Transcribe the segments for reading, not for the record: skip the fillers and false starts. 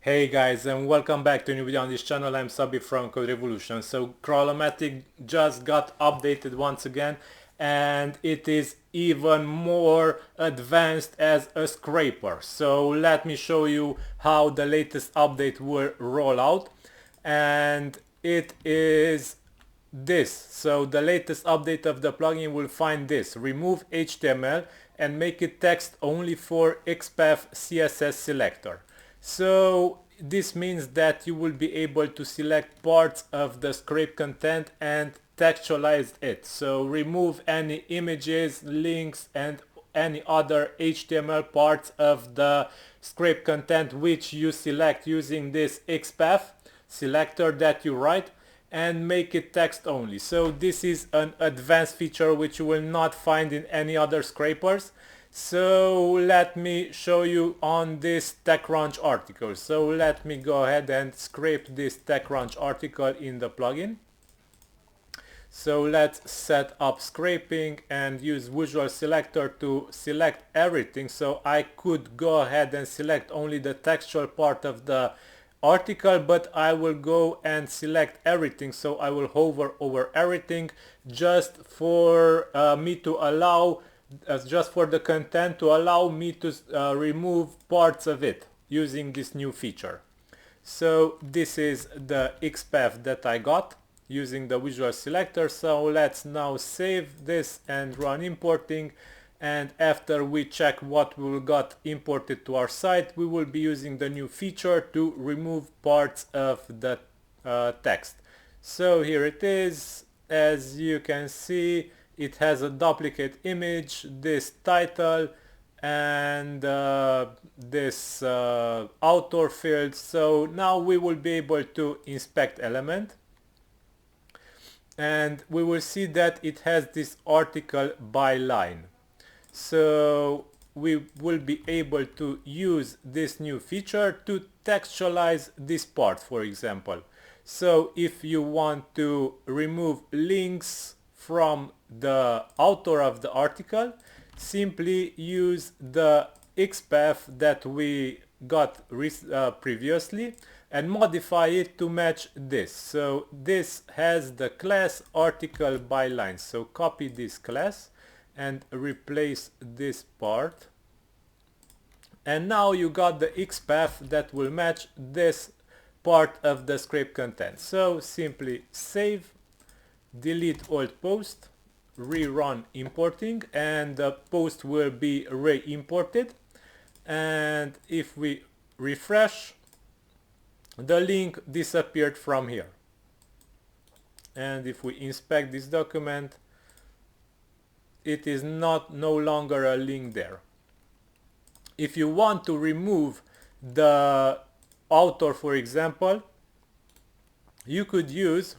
Hey guys, and welcome back to a new video on this channel. I'm Sabi from Code Revolution. So Crawlomatic just got updated once again, and it is even more advanced as a scraper. So let me show you how the latest update will roll out, and it is this. So the latest update of the plugin will find this: remove HTML and make it text only for XPath CSS selector. So this means that you will be able to select parts of the scrape content and textualize it. So remove any images, links, and any other HTML parts of the scrape content which you select using this XPath selector that you write, and make it text only. So this is an advanced feature which you will not find in any other scrapers. So let me show you on this TechCrunch article. So let me go ahead and scrape this TechCrunch article in the plugin. So let's set up scraping and use visual selector to select everything. So I could go ahead and select only the textual part of the article, but I will go and select everything. So I will hover over everything just for me to allow just for the content, to allow me to remove parts of it using this new feature. So this is the XPath that I got using the visual selector. So let's now save this and run importing, and after we check what we got imported to our site, we will be using the new feature to remove parts of the text. So here it is. As you can see, it has a duplicate image, this title, and this author field. So now we will be able to inspect element, and we will see that it has this article byline. So we will be able to use this new feature to textualize this part, for example. So if you want to remove links from the author of the article, simply use the XPath that we got previously and modify it to match this. So this has the class article byline. So copy this class and replace this part, and now you got the XPath that will match this part of the script content. So simply save, delete old post, rerun importing, and the post will be re-imported. And if we refresh, the link disappeared from here. And if we inspect this document, it is no longer a link there. If you want to remove the author, for example, you could use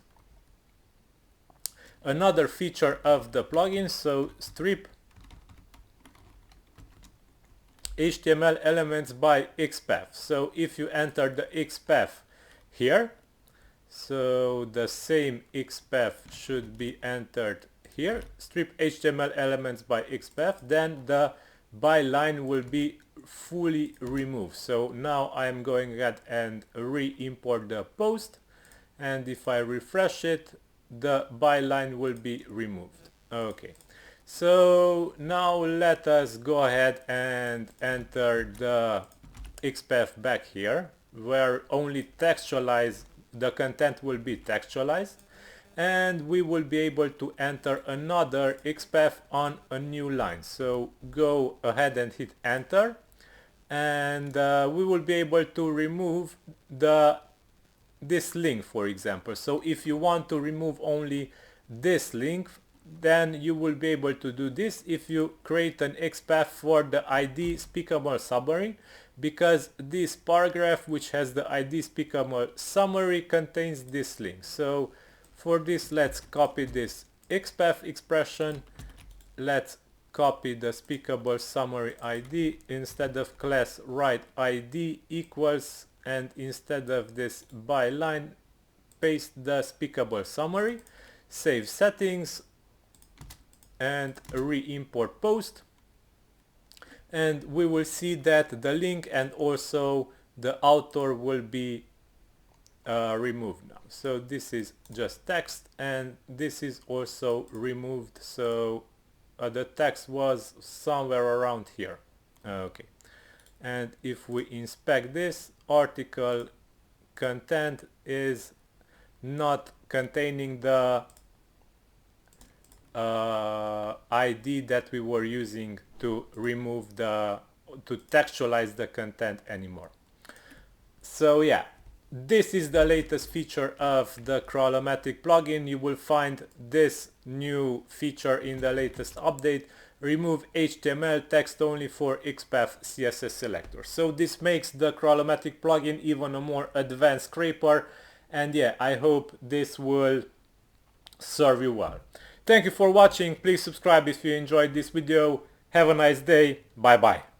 another feature of the plugin. So strip HTML elements by XPath. So if you enter the XPath here, so the same XPath should be entered here, strip HTML elements by XPath, then the byline will be fully removed. So now I'm going ahead and re-import the post, and if I refresh it, the byline will be removed. Okay, so now let us go ahead and enter the XPath back here, where only textualize, the content will be textualized, and we will be able to enter another XPath on a new line. So go ahead and hit enter, and we will be able to remove this link, for example. So if you want to remove only this link, then you will be able to do this if you create an XPath for the ID speakable summary, because this paragraph which has the ID speakable summary contains this link. So for this, let's copy this XPath expression. Let's copy the speakable summary ID. Instead of class, write ID equals, and instead of this byline, paste the speakable summary. Save settings and re-import post, and we will see that the link and also the author will be removed now. So this is just text, and this is also removed. So the text was somewhere around here. Okay, and if we inspect this, article content is not containing the ID that we were using to remove to textualize the content anymore. So yeah, this is the latest feature of the Crawlomatic plugin. You will find this new feature in the latest update. Remove HTML text only for XPath CSS selector. So this makes the Crawlomatic plugin even a more advanced scraper, and yeah, I hope this will serve you well. Thank you for watching. Please subscribe if you enjoyed this video. Have a nice day. Bye bye.